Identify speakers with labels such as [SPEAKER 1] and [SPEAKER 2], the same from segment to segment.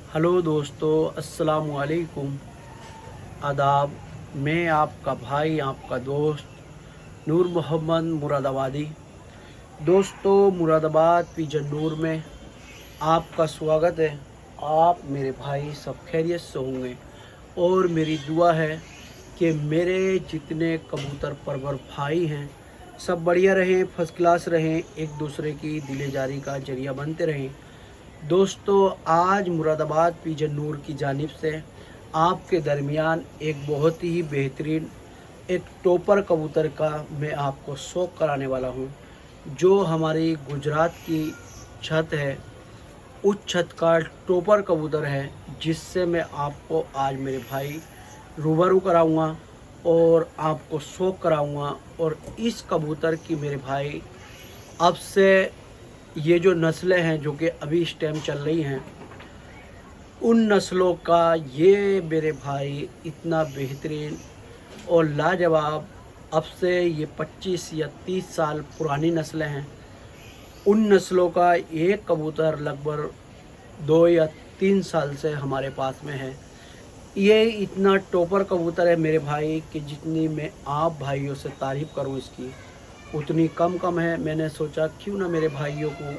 [SPEAKER 1] Hello दोस्तों, अस्सलाम वालेकुम, आदाब। मैं आपका भाई, आपका दोस्त नूर मोहम्मद मुरादाबादी। दोस्तों, मुरादाबाद पिजन में आपका स्वागत है। आप मेरे भाई सब खैरियत से होंगे और मेरी दुआ है कि मेरे जितने कबूतर परवर भाई हैं सब बढ़िया रहें, फर्स्ट क्लास रहें, एक दूसरे की दिलेजारी का जरिया बनते रहें। दोस्तों, आज मुरादाबाद पिजन नूर की जानिब से आपके दरमियान एक बहुत ही बेहतरीन एक टोपर कबूतर का मैं आपको शौक़ कराने वाला हूं, जो हमारी गुजरात की छत है उस छत का टोपर कबूतर है, जिससे मैं आपको आज मेरे भाई रूबरू कराऊंगा और आपको शौक़ कराऊंगा। और इस कबूतर की मेरे भाई अब से ये जो नस्लें हैं जो कि अभी इस टाइम चल रही हैं, उन नस्लों का ये मेरे भाई इतना बेहतरीन और लाजवाब, अब से ये 25 या 30 साल पुरानी नस्लें हैं। उन नस्लों का एक कबूतर लगभग 2 या 3 साल से हमारे पास में है। ये इतना टॉपर कबूतर है मेरे भाई कि जितनी मैं आप भाइयों से तारीफ़ करूं इसकी उतनी कम है। मैंने सोचा क्यों ना मेरे भाइयों को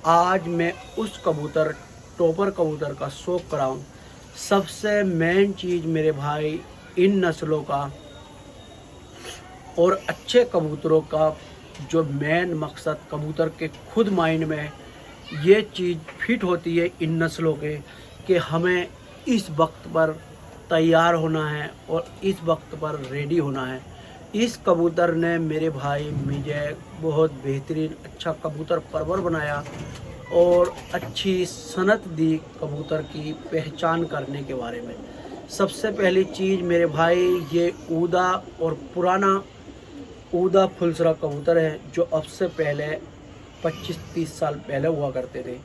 [SPEAKER 1] आज मैं उस कबूतर टॉपर कबूतर का शौक़ कराऊं। सबसे मेन चीज़ मेरे भाई इन नस्लों का और अच्छे कबूतरों का जो मेन मकसद कबूतर के खुद माइंड में ये चीज़ फिट होती है इन नस्लों के कि हमें इस वक्त पर तैयार होना है और इस वक्त पर रेडी होना है। इस कबूतर ने मेरे भाई मुझे बहुत बेहतरीन अच्छा कबूतर परवर बनाया और अच्छी सनत दी कबूतर की पहचान करने के बारे में। सबसे पहली चीज़ मेरे भाई, ये ऊदा और पुराना ऊदा फुलसरा कबूतर है जो अब से पहले 25-30 साल पहले हुआ करते थे।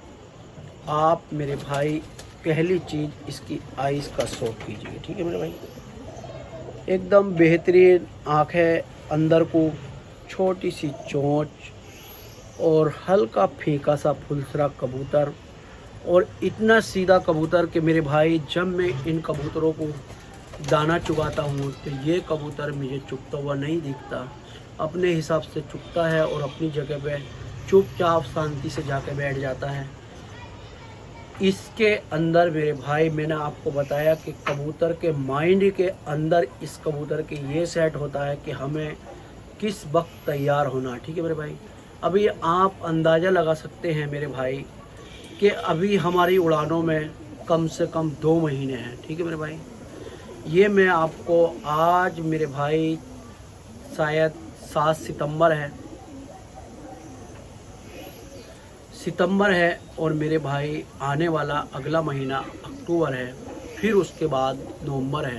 [SPEAKER 1] आप मेरे भाई पहली चीज़ इसकी आइज़ का शौक़ कीजिए, ठीक है मेरे भाई। एकदम बेहतरीन आँखें, अंदर को छोटी सी चोंच और हल्का फीका सा फुलसरा कबूतर और इतना सीधा कबूतर कि मेरे भाई जब मैं इन कबूतरों को दाना चुगाता हूँ तो ये कबूतर मुझे चुगता हुआ नहीं दिखता, अपने हिसाब से चुगता है और अपनी जगह पे चुपचाप शांति से जाके बैठ जाता है। इसके अंदर मेरे भाई मैंने आपको बताया कि कबूतर के माइंड के अंदर इस कबूतर के ये सेट होता है कि हमें किस वक्त तैयार होना, ठीक है मेरे भाई। अभी आप अंदाज़ा लगा सकते हैं मेरे भाई कि अभी हमारी उड़ानों में कम से कम 2 महीने हैं, ठीक है मेरे भाई। ये मैं आपको आज मेरे भाई शायद 7 सितंबर है और मेरे भाई आने वाला अगला महीना अक्टूबर है, फिर उसके बाद नवंबर है।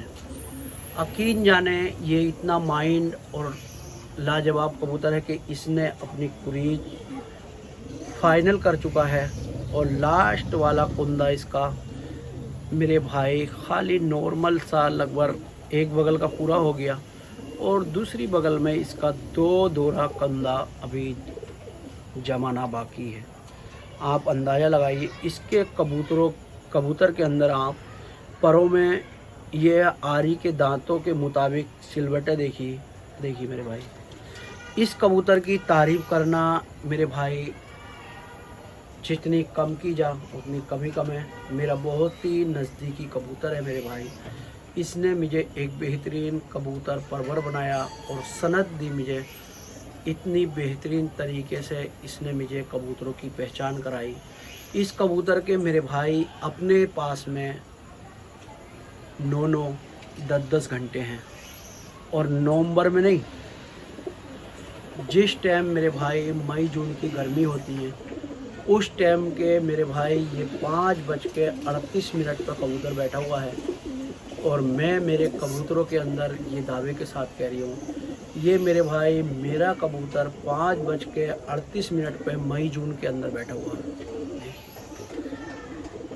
[SPEAKER 1] यकीन जाने ये इतना माइंड और लाजवाब कबूतर है कि इसने अपनी क्रीज फाइनल कर चुका है और लास्ट वाला कुंदा इसका मेरे भाई खाली नॉर्मल सा लगभग एक बगल का पूरा हो गया और दूसरी बगल में इसका 2 दोहरा कंधा अभी जमाना बाकी है। आप अंदाज़ा लगाइए इसके कबूतर के अंदर आप परों में ये आरी के दांतों के मुताबिक सिलवटें देखिए मेरे भाई। इस कबूतर की तारीफ़ करना मेरे भाई जितनी कम की जा उतनी कम है। मेरा बहुत ही नज़दीकी कबूतर है मेरे भाई। इसने मुझे एक बेहतरीन कबूतर परवर बनाया और सनत दी मुझे इतनी बेहतरीन तरीके से। इसने मुझे कबूतरों की पहचान कराई। इस कबूतर के मेरे भाई अपने पास में 9-9, 10-10 घंटे हैं और नवंबर में नहीं, जिस टाइम मेरे भाई मई जून की गर्मी होती है उस टाइम के मेरे भाई ये 5:38 पर कबूतर बैठा हुआ है और मैं मेरे कबूतरों के अंदर ये दावे के साथ कह रही हूँ, ये मेरे भाई मेरा कबूतर 5:38 पे मई जून के अंदर बैठा हुआ है।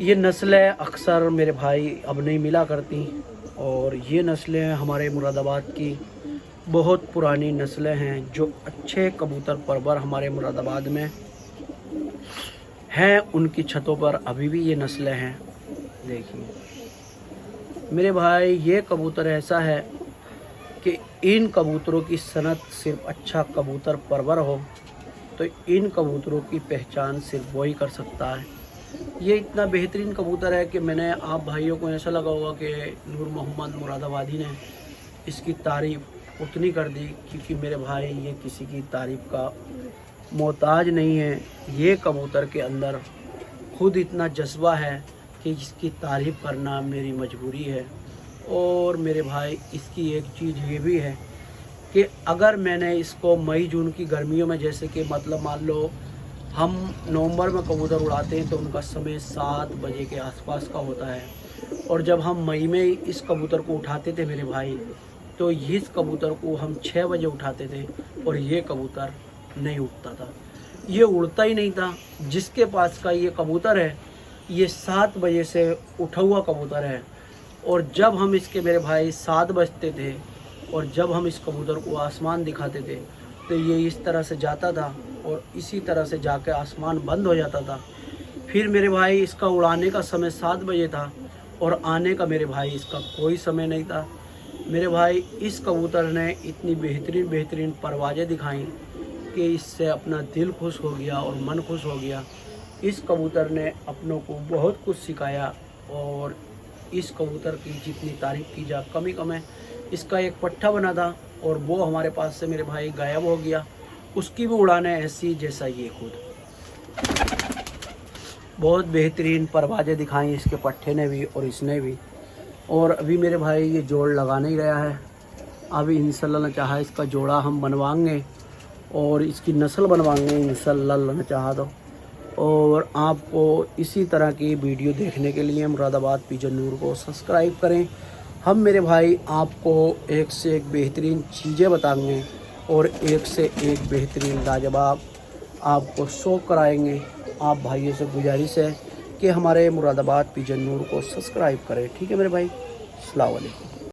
[SPEAKER 1] ये नस्लें अक्सर मेरे भाई अब नहीं मिला करती और ये नस्लें हमारे मुरादाबाद की बहुत पुरानी नस्लें हैं जो अच्छे कबूतर परवर हमारे मुरादाबाद में हैं उनकी छतों पर अभी भी ये नस्लें हैं। देखिए मेरे भाई, ये कबूतर ऐसा है कि इन कबूतरों की सनत सिर्फ अच्छा कबूतर परवर हो तो इन कबूतरों की पहचान सिर्फ वही कर सकता है। ये इतना बेहतरीन कबूतर है कि मैंने आप भाइयों को ऐसा लगा होगा कि नूर मोहम्मद मुरादाबादी ने इसकी तारीफ़ उतनी कर दी, क्योंकि मेरे भाई ये किसी की तारीफ़ का मोहताज नहीं है। ये कबूतर के अंदर खुद इतना जज्बा है कि इसकी तारीफ़ करना मेरी मजबूरी है। और मेरे भाई, इसकी एक चीज़ ये भी है कि अगर मैंने इसको मई जून की गर्मियों में, जैसे कि मतलब मान लो हम नवंबर में कबूतर उड़ाते हैं तो उनका समय 7 बजे के आसपास का होता है, और जब हम मई में इस कबूतर को उठाते थे मेरे भाई, तो इस कबूतर को हम 6 बजे उठाते थे और ये कबूतर नहीं उठता था, ये उड़ता ही नहीं था। जिसके पास का ये कबूतर है, ये 7 बजे से उठा हुआ कबूतर है, और जब हम इसके मेरे भाई 7 बजते थे और जब हम इस कबूतर को आसमान दिखाते थे तो ये इस तरह से जाता था और इसी तरह से जाकर आसमान बंद हो जाता था। फिर मेरे भाई, इसका उड़ाने का समय 7 बजे था और आने का मेरे भाई इसका कोई समय नहीं था। मेरे भाई, इस कबूतर ने इतनी बेहतरीन बेहतरीन परवाज़ें दिखाई कि इससे अपना दिल खुश हो गया और मन खुश हो गया। इस कबूतर ने अपनों को बहुत कुछ सिखाया और इस कबूतर की जितनी तारीफ़ की जा कमी कम है। इसका एक पट्ठा बना था और वो हमारे पास से मेरे भाई गायब हो गया। उसकी भी उड़ाने ऐसी जैसा ये खुद। बहुत बेहतरीन परवाज़ें दिखाई इसके पट्ठे ने भी और इसने भी। और अभी मेरे भाई ये जोड़ लगा नहीं रहा है, अभी इंशाल्लाह चाहा इसका जोड़ा हम बनवाएंगे और इसकी नस्ल बनवाएंगे इंशाल्लाह चाहा तो। और आपको इसी तरह की वीडियो देखने के लिए मुरादाबाद पिजन नूर को सब्सक्राइब करें। हम मेरे भाई आपको एक से एक बेहतरीन चीज़ें बताएंगे और एक से एक बेहतरीन लाजवाब आपको शो कराएंगे। आप भाइयों से गुजारिश है कि हमारे मुरादाबाद पिजन नूर को सब्सक्राइब करें। ठीक है मेरे भाई, अस्सलाम वालेकुम।